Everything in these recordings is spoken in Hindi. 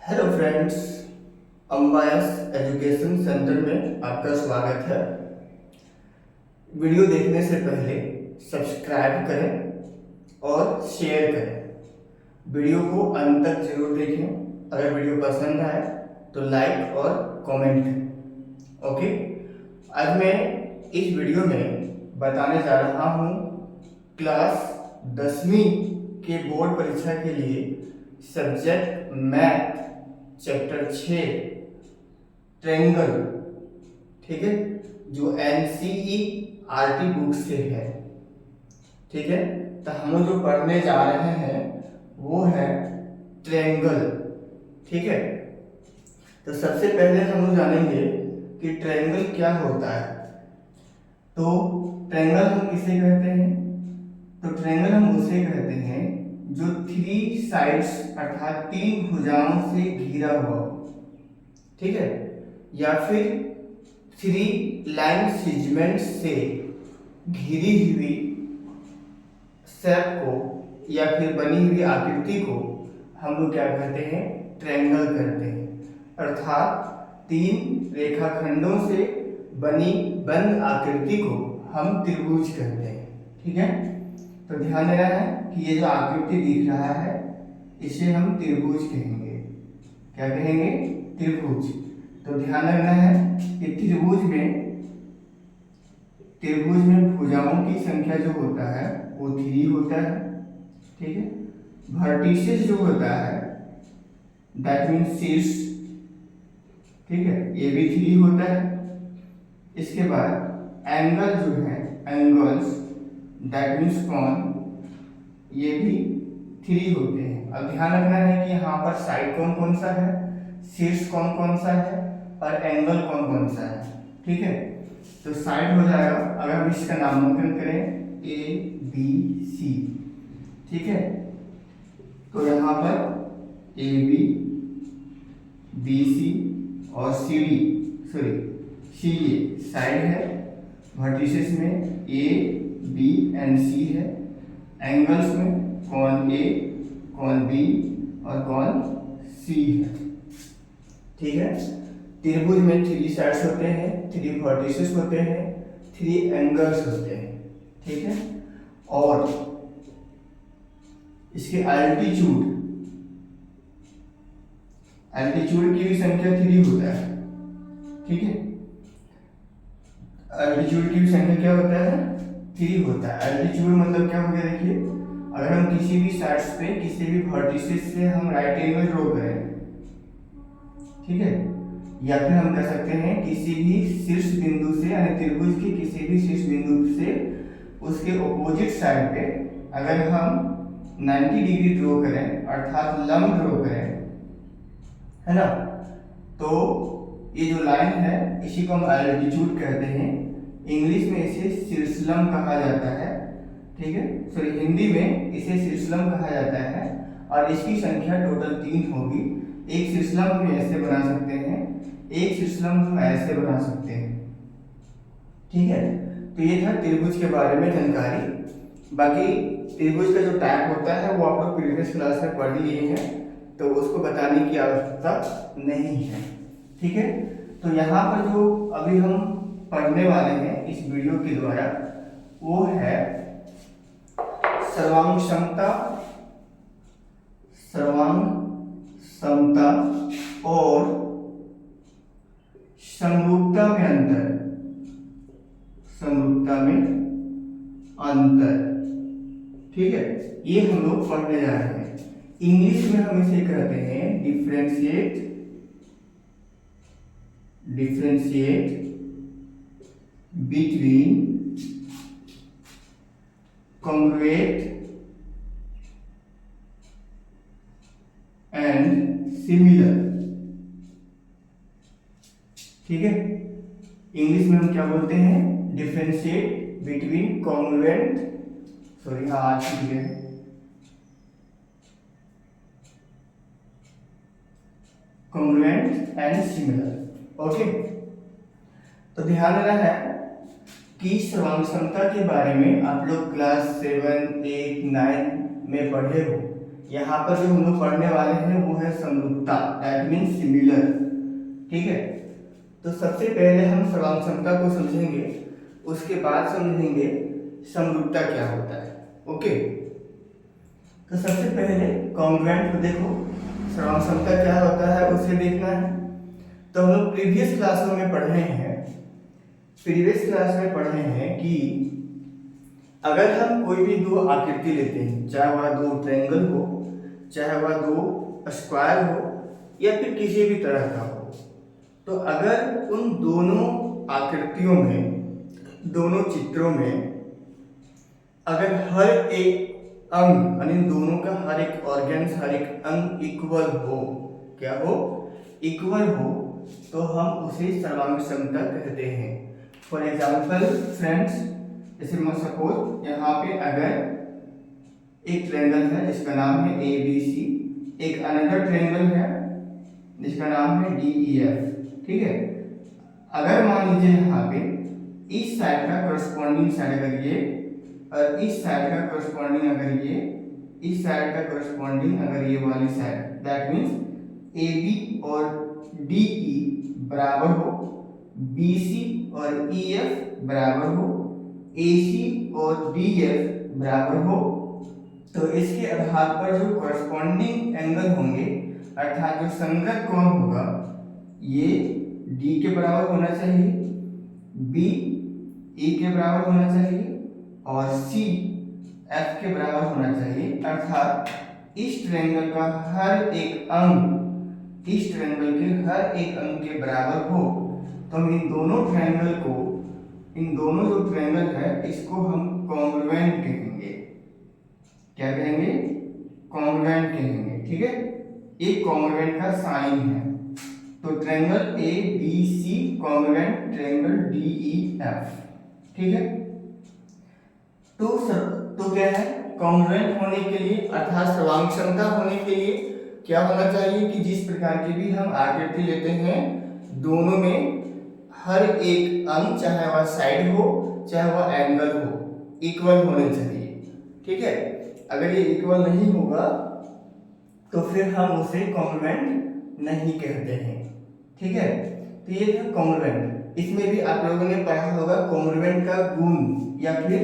हेलो फ्रेंड्स, अम्बायस एजुकेशन सेंटर में आपका स्वागत है। वीडियो देखने से पहले सब्सक्राइब करें और शेयर करें। वीडियो को अंत तक जरूर देखें। अगर वीडियो पसंद आए तो लाइक और कमेंट करें। ओके, आज मैं इस वीडियो में बताने जा रहा हूँ क्लास 10वीं के बोर्ड परीक्षा के लिए सब्जेक्ट मैथ चैप्टर 6 ट्रायंगल, ठीक है, जो NCERT बुक से है। ठीक है, तो हम जो पढ़ने जा रहे हैं वो है ट्रायंगल। ठीक है, तो सबसे पहले हम लोग जानेंगे कि ट्रायंगल क्या होता है। तो ट्रायंगल हम किसे कहते हैं? तो ट्रायंगल हम उसे कहते हैं जो 3 साइड्स अर्थात 3 भुजाओं से घिरा हुआ हो। ठीक है, या फिर 3 लाइन सेगमेंट से घिरी हुई शेप को या फिर बनी हुई आकृति को हम लोग क्या कहते हैं? ट्रायंगल कहते हैं। अर्थात 3 रेखाखंडों से बनी बंद आकृति को हम त्रिभुज कहते हैं। ठीक है, तो ध्यान देना है कि ये जो आकृति दिख रहा है इसे हम त्रिभुज कहेंगे। क्या कहेंगे? त्रिभुज। तो ध्यान रखना है कि त्रिभुज में भुजाओं की संख्या जो होता है वो 3 होता है। ठीक है, वर्टिसेस जो होता है दैट मीन्स शीर्ष, ठीक है, ये भी 3 होता है। इसके बाद एंगल जो है, एंगल्स दैट मीन्स कोण, ये भी 3 होते हैं। अब ध्यान रखना है कि यहाँ पर साइड कौन कौन सा है, शीर्ष कौन कौन सा है और एंगल कौन कौन सा है। ठीक है, तो साइड हो जाएगा, अगर हम इसका नामांकन करें ABC। ठीक है, तो यहाँ पर AB, BC और CA साइड है। वर्टिसेस में A, B एंड C है। एंगल्स में कौन A, कौन B और कौन C है। ठीक है, त्रिभुज में 3 साइड्स होते हैं, 3 वर्टिसेस होते हैं, 3 एंगल्स होते हैं। ठीक है, और इसके एल्टीट्यूड की भी संख्या 3 होता है। ठीक है, एल्टीट्यूड की भी संख्या क्या होता है? 3 होता है। एल्टीट्यूड मतलब क्या हो गया? देखिए, अगर हम किसी भी साइड्स पे किसी भी वर्टिसेस से हम राइट एंगल ड्रॉ करें, ठीक है, या फिर हम कह सकते हैं किसी भी शीर्ष बिंदु से, यानी त्रिभुज के किसी भी शीर्ष बिंदु से उसके ऑपोजिट साइड पे अगर हम 90 डिग्री ड्रॉ करें अर्थात लंब ड्रॉ करें, है ना, तो ये जो लाइन है इसी को हम एल्टीट्यूड कहते हैं। इंग्लिश में इसे शीर्षलम कहा जाता है। ठीक है, सॉरी, हिंदी में इसे शीर्षलम कहा जाता है और इसकी संख्या टोटल 3 होगी। एक शीर्षलम हम ऐसे बना सकते हैं, एक शीर्षलम हम ऐसे बना सकते हैं। ठीक है, तो ये था त्रिभुज के बारे में जानकारी। बाकी त्रिभुज का जो टाइप होता है वो आप लोग प्रीवियस क्लास में पढ़ लिए हैं, तो उसको बताने की आवश्यकता नहीं है। ठीक है, तो यहाँ पर जो अभी हम पढ़ने वाले हैं इस वीडियो के द्वारा वो है सर्वांग समता और समरूपता में अंतर। ठीक है, ये हम लोग पढ़ने जा रहे हैं। इंग्लिश में हम इसे कहते हैं differentiate between congruent and similar. ठीक है, इंग्लिश में हम क्या बोलते हैं? डिफरेंशिएट बिटवीन कॉन्ग्रुएंट, सॉरी हाँ आ चुकी है, कॉन्ग्रुएंट एंड सिमिलर। ओके, तो ध्यान देना है कि सर्वांग समता के बारे में आप लोग क्लास 7, 8, 9 में पढ़े हो यहाँ पर जो हम लोग पढ़ने वाले हैं वो है समरूपता, दैट मीन्स सिमिलर। ठीक है, तो सबसे पहले हम सर्वांग को समझेंगे, उसके बाद समझेंगे समरूपता क्या होता है। ओके, तो सबसे पहले कॉन्ग्रुएंट को देखो, सर्वांग क्या होता है उसे देखना है। तो हम लोग प्रीवियस क्लास में पढ़े हैं कि अगर हम कोई भी दो आकृति लेते हैं, चाहे वह दो ट्रायंगल हो, चाहे वह दो स्क्वायर हो, या फिर किसी भी तरह का हो, तो अगर उन दोनों आकृतियों में, दोनों चित्रों में अगर हर एक अंग यानी दोनों का हर एक ऑर्गेन्स, हर एक अंग इक्वल हो, क्या हो, इक्वल हो, तो हम उसे सर्वांग समता कहते हैं। फॉर एग्जाम्पल फ्रेंड्स, जैसे सपोज यहाँ पे अगर एक ट्रायंगल है जिसका नाम है ABC, एक अनदर ट्रायंगल है जिसका नाम है DEF। ठीक है, अगर मान लीजिए यहाँ पे इस साइड का करस्पॉन्डिंग साइड अगर ये, और इस साइड का करस्पॉन्डिंग अगर ये, इस साइड का करस्पॉन्डिंग अगर ये वाली साइड, दैट मीन्स AB और DE बराबर हो, BC और EF बराबर हो, AC और DF बराबर हो, तो इसके आधार पर जो करस्पॉन्डिंग एंगल होंगे, अर्थात जो संगत कोण होगा, ये D के बराबर होना चाहिए, B E के बराबर होना चाहिए, और C F के बराबर होना चाहिए। अर्थात इस ट्रायंगल का हर एक अंग इस ट्रायंगल के हर एक अंग के बराबर हो, तो हम इन दोनों ट्रायंगल को, इन दोनों जो ट्रायंगल है इसको हम कॉन्ग्रुएंट कहेंगे। क्या कहेंगे? कॉन्ग्रुएंट कहेंगे। ठीक है, ये कॉन्ग्रुएंट का साइन है। तो triangle ABC congruent triangle DEF। ठीक है, तो क्या है, कॉन्ग्रुएंट होने के लिए अर्थात सर्वांग समता होने के लिए क्या होना चाहिए कि जिस प्रकार की भी हम आकृति लेते हैं, दोनों में हर एक अंग, चाहे वह साइड हो चाहे वह एंगल हो, इक्वल होने चाहिए। ठीक है, अगर ये इक्वल नहीं होगा तो फिर हम उसे कॉन्ग्रुएंट नहीं कहते हैं। ठीक है, तो ये था कॉन्ग्रुएंट। इसमें भी आप लोगों ने पढ़ा होगा कॉन्ग्रुएंट का गुण या फिर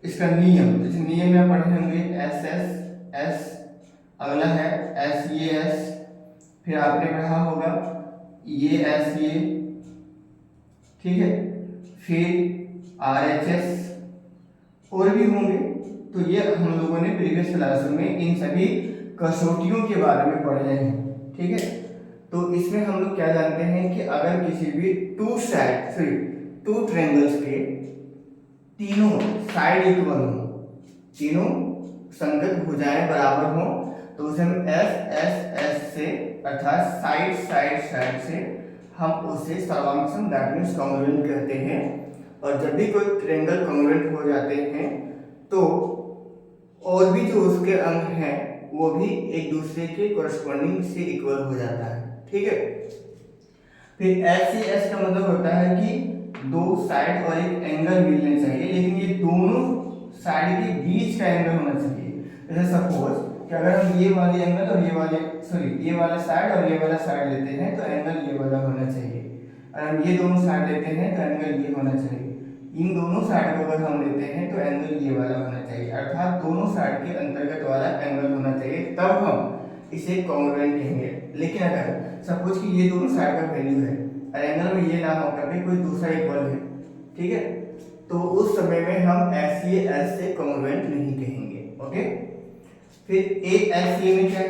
इसका नियम। जैसे नियम में पढ़े होंगे SS, अगला है SES, फिर आपने पढ़ा होगा ये SE, ठीक है, फिर RHS और भी होंगे। तो ये हम लोगों ने प्रीवियस क्लास में इन सभी कसौटियों के बारे में पढ़े हैं। ठीक है, तो इसमें हम लोग क्या जानते हैं कि अगर किसी भी टू ट्रायंगल्स के तीनों साइड इक्वल हो, तीनों संगत भुजाएं बराबर हो, तो उसे हम S से अर्थात साइड से हम उसे सर्वांग सम, दैट मींस कॉन्ग्रुएंट कहते हैं। और जब भी कोई ट्रायंगल कॉन्ग्रुएंट हो जाते हैं तो और भी जो उसके अंग हैं वो भी एक दूसरे के कॉरस्पॉन्डिंग से इक्वल हो जाता है। ठीक है, फिर SES का मतलब होता है कि दो साइड और एक एंगल मिलने चाहिए, लेकिन ये दोनों साइड के बीच का एंगल होना चाहिए। जैसे सपोज कि अगर हम ये वाले एंगल और ये वाला साइड और ये वाला साइड लेते हैं तो एंगल ये वाला होना चाहिए। अगर हम ये दोनों साइड लेते हैं तो एंगल ये होना चाहिए। इन दोनों साइड को अगर हम लेते हैं तो एंगल ये वाला होना चाहिए, अर्थात दोनों साइड के अंतर्गत वाला एंगल होना चाहिए, तब हम इसे कॉन्ग्रुएंट कहेंगे। लेकिन अगर सपोज कि ये दोनों साइड का वैल्यू है और एंगल में ये ना होकर भी कोई दूसरा इक्वल है, ठीक है, तो उस समय में हम SES से कॉन्ग्रुएंट नहीं कहेंगे। ओके, फिर ASA में क्या है,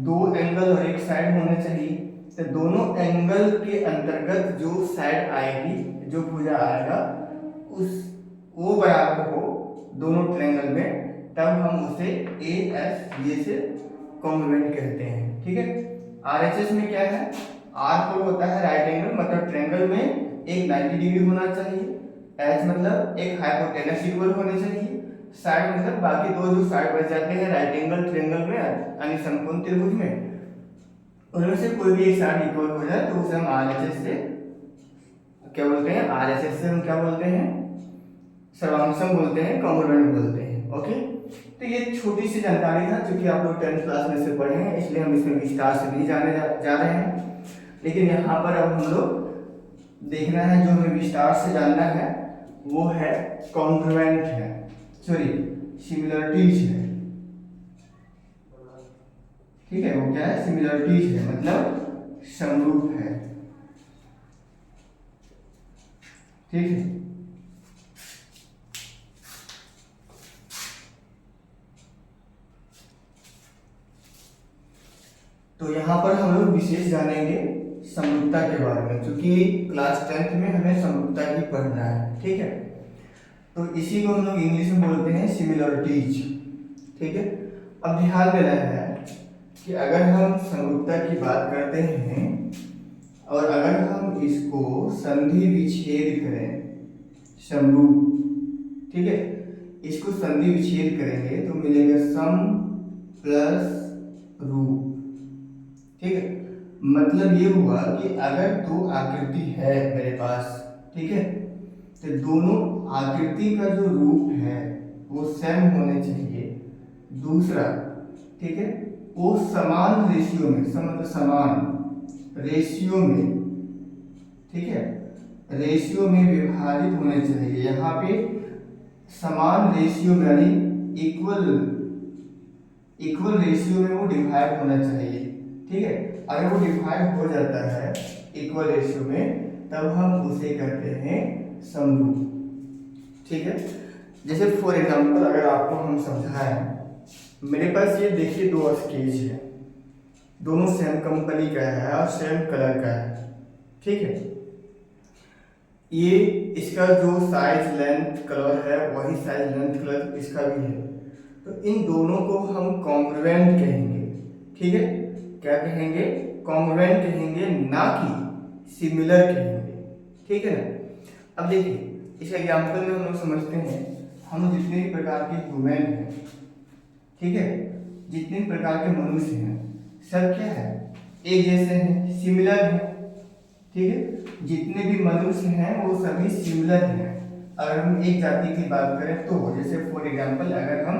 दो एंगल और एक साइड होने चाहिए। तो दोनों एंगल के अंतर्गत जो साइड आएगी, जो भुजा आएगा, उस वो बराबर हो दोनों ट्रायंगल में, तब हम उसे ASA से कॉन्ग्रुएंट कहते हैं। ठीक है, RHS में क्या है, R होता है राइट एंगल, मतलब ट्रायंगल में एक 90 डिग्री होना चाहिए, H मतलब एक हाइपोटेनस इक्वल होनी चाहिए, साइड मतलब बाकी दो जो साइड बच जाते हैं राइट एंगल ट्रायंगल में यानी समकोण त्रिभुज में, उनमें से कोई भी एक साइड इक्वल हो जाए तो उसे हम RHS से क्या बोलते हैं, RHS से हम क्या बोलते हैं, सर्वांग सम बोलते हैं, कॉन्ग्रुएंट बोलते हैं। ओके, तो ये छोटी सी जानकारी था, क्योंकि आप लोग 10th क्लास में से पढ़े हैं, इसलिए हम इसमें विस्तार से नहीं जाने जा रहे हैं। लेकिन यहाँ पर अब हम लोग देखना है, जो हमें विस्तार से जानना है वो है कॉन्ग्रुएंट है, सॉरी सिमिलरिटीज है। ठीक है, वो क्या है? सिमिलरिटीज है, मतलब समरूप है। ठीक है, तो यहाँ पर हम लोग विशेष जानेंगे समरूपता के बारे में, क्योंकि क्लास 10th में हमें समरूपता ही पढ़ना है। ठीक है, तो इसी को हम लोग इंग्लिश में बोलते हैं सिमिलरिटीज। ठीक है, अब ध्यान देना है कि अगर हम समरूपता की बात करते हैं और अगर हम इसको संधि विच्छेद करें, समरूप, ठीक है, इसको संधि विच्छेद करेंगे तो मिलेगा सम प्लस रूप। ठीक है, मतलब ये हुआ कि अगर दो आकृति है मेरे पास, ठीक है, तो दोनों आकृति का जो रूप है वो सेम होने चाहिए। दूसरा, ठीक है, वो समान रेशियो में, मतलब समान रेशियो में, ठीक है, रेशियो में विभाजित होने चाहिए। यहाँ पे समान रेशियो में यानी इक्वल रेशियो में वो डिवाइड होना चाहिए। ठीक है, अगर वो डिवाइड हो जाता है इक्वल रेशियो में, तब हम उसे कहते हैं समरूप। ठीक है, जैसे फॉर एग्जांपल अगर आपको हम समझाएं, मेरे पास ये देखिए दो स्केच है, दोनों सेम कंपनी का है और सेम कलर का है। ठीक है, ये इसका जो साइज लेंथ कलर है वही साइज लेंथ कलर इसका भी है, तो इन दोनों को हम कॉन्ग्रुएंट कहेंगे। ठीक है, क्या कहेंगे? कॉन्ग्रुएंट कहेंगे, ना कि सिमिलर कहेंगे। ठीक है ना। अब देखिए इस एग्जाम्पल में हम लोग समझते हैं, हम जितने भी प्रकार के ह्यूमन हैं, ठीक है, जितने भी प्रकार के मनुष्य हैं, सब क्या है? एक जैसे हैं, सिमिलर हैं। ठीक है, जितने भी मनुष्य हैं वो सभी सिमिलर हैं। अगर हम एक जाति की बात करें तो, जैसे फॉर एग्जाम्पल अगर हम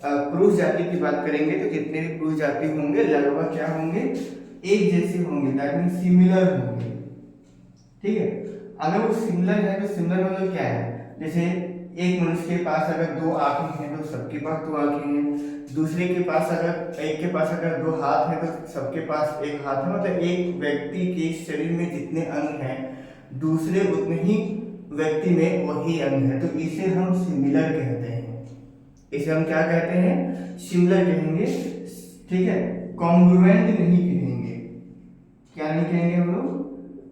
पुरुष जाति की बात करेंगे तो जितने भी पुरुष जाति होंगे लगभग क्या होंगे? एक जैसे होंगे, दैट मीन सिमिलर होंगे। ठीक है, अगर वो सिमिलर है तो सिमिलर मतलब क्या है? जैसे एक मनुष्य के पास अगर दो आंखें हैं तो सबके पास दो आंखें हैं, दूसरे के पास अगर एक के पास अगर दो हाथ है तो सबके पास एक हाथ है। मतलब एक व्यक्ति के शरीर में जितने अंग हैं दूसरे उतने ही व्यक्ति में वही अंग है, तो इसे हम सिमिलर कहते हैं। इसे हम क्या कहते हैं? सिमिलर कहेंगे। ठीक है, कॉन्ग्रुएंट नहीं कहेंगे। क्या नहीं कहेंगे हम लोग?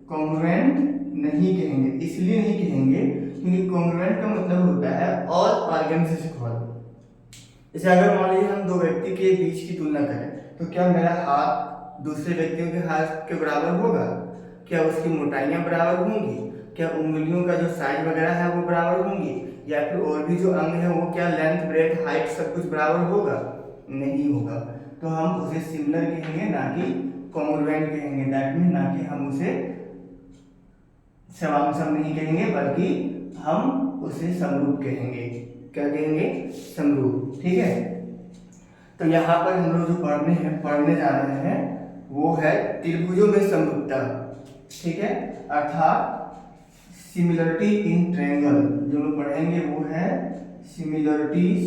कॉन्ग्रुएंट नहीं कहेंगे। इसलिए नहीं कहेंगे क्योंकि कॉन्ग्रुएंट का मतलब होता है ऑल ऑर्गन्स इक्वल। जैसे अगर मान लीजिए हम दो व्यक्ति के बीच की तुलना करें तो क्या मेरा हाथ दूसरे व्यक्तियों के हाथ के बराबर होगा? क्या उसकी मोटाइयां बराबर होंगी? क्या उंगलियों का जो साइज वगैरह है वो बराबर होंगी? या फिर और भी जो अंग है वो क्या लेंथ ब्रेथ हाइट सब कुछ बराबर होगा? नहीं होगा। तो हम उसे सिमिलर कहेंगे, ना कि कॉन्ग्रुएंट कहेंगे। दैट मीन ना कि हम उसे समांसम नहीं कहेंगे बल्कि हम उसे समरूप कहेंगे। क्या कहेंगे? समरूप। ठीक है, तो यहाँ पर हम लोग जो पढ़ने जा रहे हैं वो है त्रिभुजों में समरूपता। ठीक है, अर्थात सिमिलरिटी इन ट्रायंगल। जो लोग पढ़ेंगे वो है सिमिलरिटीज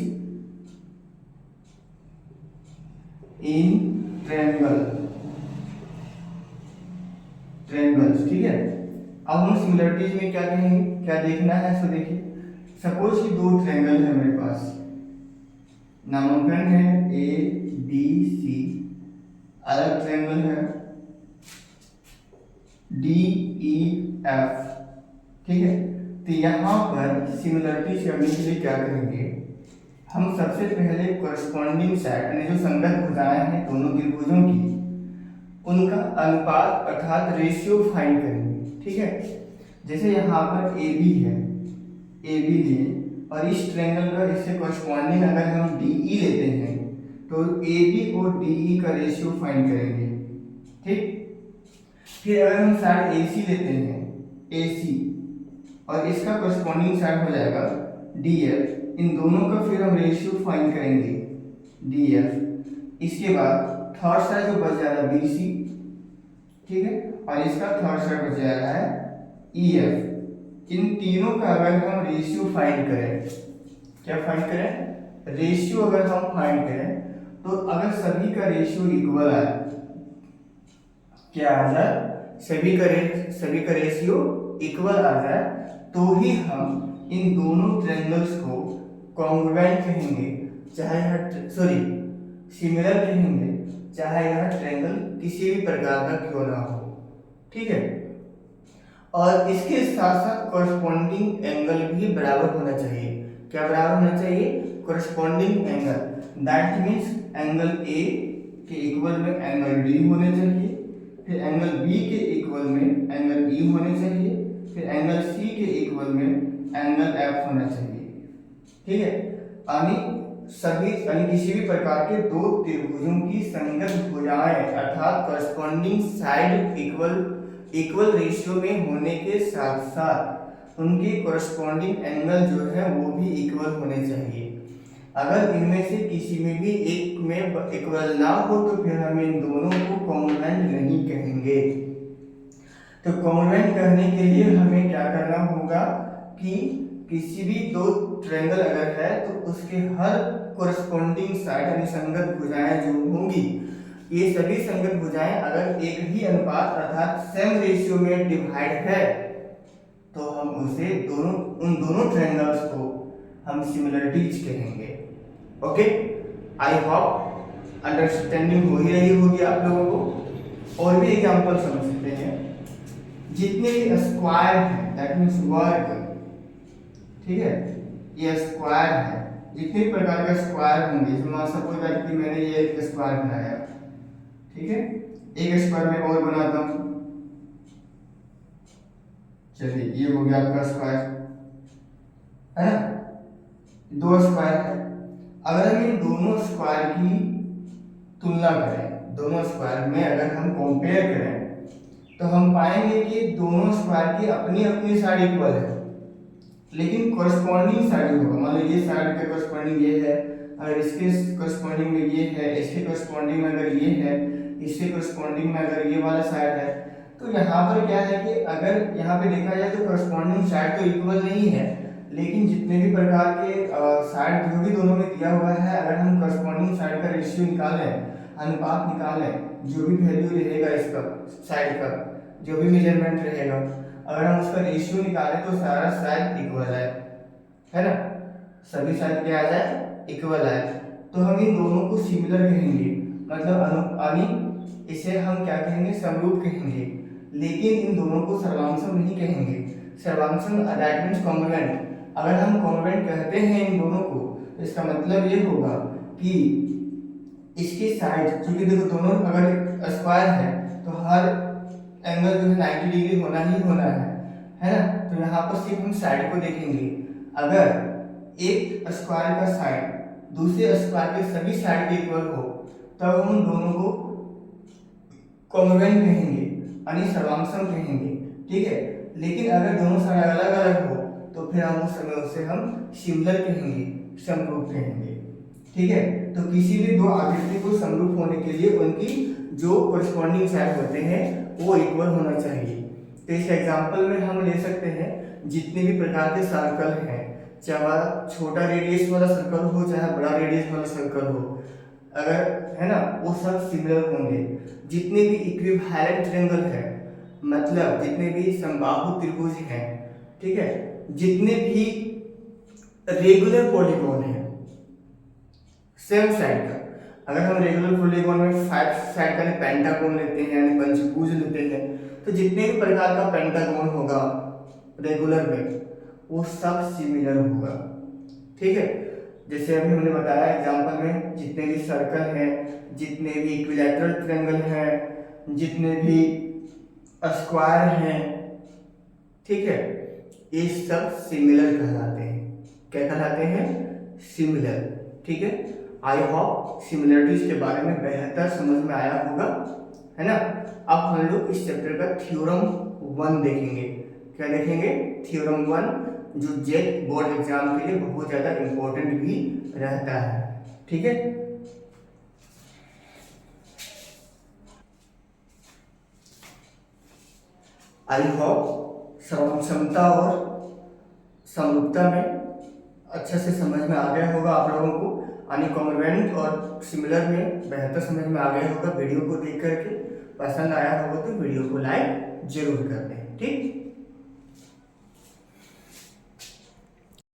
इन ट्रायंगल्स। ठीक है, अब हम सिमिलरिटीज में क्या कहेंगे, क्या देखना है? सो देखिए, सपोज कि दो ट्रायंगल है मेरे पास, नामांकन है ए बी सी, अलग ट्रायंगल है डी ई एफ। ठीक है, तो यहाँ पर सिमिलरिटी करने के लिए क्या करेंगे? हम सबसे पहले कॉरस्पॉन्डिंग साइड यानी जो संगत भुजाएं हैं दोनों त्रिभुजों की, उनका अनुपात अर्थात रेशियो फाइंड करेंगे। ठीक है, जैसे यहाँ पर ए बी है, ए बी लिए और इस ट्रायंगल का इससे कॉरस्पॉन्डिंग अगर हम डी ई लेते हैं तो ए बी और डी ई का रेशियो फाइंड करेंगे। ठीक, फिर अगर हम साइड ए सी लेते हैं, ए सी, और इसका कॉरस्पॉन्डिंग साइड हो जाएगा डी एफ, इन दोनों का फिर हम रेशियो फाइंड करेंगे DF। इसके बाद थर्ड साइड जो बच जा रहा है BC, ठीक है, और इसका थर्ड साइड बच जा रहा है EF। इन तीनों का अगर हम रेशियो फाइंड करें, क्या फाइंड करें, रेशियो अगर हम फाइंड करें, तो अगर सभी का रेशियो इक्वल आए, क्या आ जाए, सभी का रेशियो इक्वल आ जाए, तो ही हम इन दोनों ट्रायंगल्स को कॉन्ग्रुएंट कहेंगे, चाहे सिमिलर कहेंगे, चाहे यह ट्रायंगल किसी भी प्रकार का क्यों ना हो, ठीक है। और इसके साथ साथ कॉरस्पॉन्डिंग एंगल भी बराबर होना चाहिए। क्या बराबर होना चाहिए, corresponding angle, that means angle A के इक्वल में एंगल D होने चाहिए, फिर एंगल B के इक्वल में एंगल E होने चाहिए, फिर एंगल C के इक्वल में एंगल F होना चाहिए, ठीक है। यानी किसी भी प्रकार के दो त्रिभुजों की संगत भुजाएं अर्थात कॉरस्पॉन्डिंग साइड इक्वल रेशियो में होने के साथ साथ उनके कॉरस्पॉन्डिंग एंगल जो है वो भी इक्वल होने चाहिए। अगर इनमें से किसी में भी एक में इक्वल ना हो तो फिर हम इन दोनों को कॉन्ग्रुएंट नहीं कहेंगे। तो कॉन्ग्रुएंट कहने के लिए हमें क्या करना होगा कि किसी भी दो ट्रायंगल अगर है तो उसके हर कॉरस्पॉन्डिंग साइड यानी संगत भुजाएं जो होंगी, ये सभी संगत भुजाएं अगर एक ही अनुपात अर्थात सेम रेशियो में डिवाइड है तो हम उन दोनों ट्रायंगल्स को हम सिमिलरिटीज कहेंगे। ओके, आई होप अंडरस्टैंडिंग हो ही रही होगी आप लोगों को। और भी एग्जांपल समझ सकते हैं, जितने भी स्क्वायर हैं दैट मींस वर्ग, ठीक है, ये स्क्वायर है, जितने प्रकार का स्क्वायर होंगे, मान सपोज दैट कि मैंने ये एक स्क्वायर बनाया, ठीक है, एक स्क्वायर में और बनाता हूं, चलिए ये हो गया आपका स्क्वायर, है ना, दो स्क्वायर है। अगर हम इन दोनों स्क्वायर की तुलना करें, दोनों स्क्वायर में अगर हम कंपेयर करें तो हम पाएंगे कि दोनों स्क्वायर की अपनी अपनी साइड इक्वल है, लेकिन कॉरस्पॉन्डिंग साइड होगा। मान लीजिए ये साइड का कॉरस्पॉन्डिंग ये है, अगर इसके कॉरस्पॉन्डिंग में ये है, इसके कॉरस्पॉन्डिंग में अगर ये है, इसके कॉरस्पॉन्डिंग में अगर ये वाला साइड है, तो यहाँ पर क्या है कि अगर यहाँ पे देखा जाए तो कॉरस्पॉन्डिंग साइड तो इक्वल नहीं है, लेकिन जितने भी प्रकार के साइड जो भी दोनों में दिया हुआ है, अगर हम कॉरस्पॉन्डिंग साइड का रेशियो निकालें, अनुपात निकालें, जो भी वैल्यू रहेगा इसका साइड का, जो भी मेजरमेंट रहेगा, अगर हम उसका रेशियो निकालें तो सारा साइड इक्वल है ना, सभी साइड क्या आ जाए, इक्वल है, तो हम इन दोनों को सिमिलर कहेंगे, मतलब इसे हम क्या कहेंगे, समरूप कहेंगे, लेकिन इन दोनों को सर्वांशम नहीं कहेंगे। सर्वांशम दैट मींस कॉन्ग्रुएंट। अगर हम कॉन्ग्रुएंट कहते हैं इन दोनों को तो इसका मतलब ये होगा कि इसकी साइड, क्योंकि देखो दोनों अगर स्क्वायर है तो हर एंगल जो है 90 डिग्री होना ही होना है ना, तो यहाँ पर सिर्फ हम साइड को देखेंगे। अगर एक स्क्वायर का साइड दूसरे स्क्वायर के सभी साइड के इक्वल हो तब हम उन दोनों को कॉन्ग्रुएंट कहेंगे, यानी सर्वांशम कहेंगे, ठीक है। लेकिन अगर दोनों साइड अलग अलग हो तो फिर हम उस समय उसे हम सिमिलर कहेंगे, समरूप कहेंगे, ठीक है। तो किसी भी दो आकृति को समरूप होने के लिए उनकी जो कॉरस्पॉन्डिंग साइड होते हैं वो इक्वल होना चाहिए। तो इस एग्जांपल में हम ले सकते हैं जितने भी प्रकार के सर्कल हैं, चाहे छोटा रेडियस वाला सर्कल हो चाहे बड़ा रेडियस वाला सर्कल हो, अगर है ना, वो सब सिमिलर होंगे। जितने भी इक्विवेलेंट ट्रायंगल है, मतलब जितने भी समबाहु त्रिभुज हैं, ठीक है, जितने भी रेगुलर पॉलीगॉन है सेम साइड का, अगर हम रेगुलर पॉलीगॉन में 5 साइड का पेंटागन लेते हैं यानी पंचभुज लेते हैं, तो जितने भी प्रकार का पेंटागन होगा रेगुलर में वो सब सिमिलर होगा, ठीक है। जैसे अभी हमने बताया एग्जांपल में, जितने भी सर्कल हैं, जितने भी इक्विलैटरल ट्रायंगल हैं, जितने भी स्क्वायर हैं, ठीक है, ये सब सिमिलर कहलाते हैं। क्या कहलाते हैं? सिमिलर, ठीक है। आई होप सिमिलरिटीज के बारे में बेहतर समझ में आया होगा, है ना। अब हम लोग इस चैप्टर का थ्योरम 1 देखेंगे। क्या देखेंगे? थ्योरम 1, जो जेट बोर्ड एग्जाम के लिए बहुत ज़्यादा इम्पोर्टेंट भी रहता है। ठीक है, आई होप श्रवण क्षमता और समरूपता में अच्छे से समझ में आ गया होगा आप लोगों को। अनकॉन्वेंट और सिमिलर में बेहतर समझ में आ गया होगा। वीडियो को देख करके पसंद आया होगा तो वीडियो को लाइक जरूर कर दें। ठीक।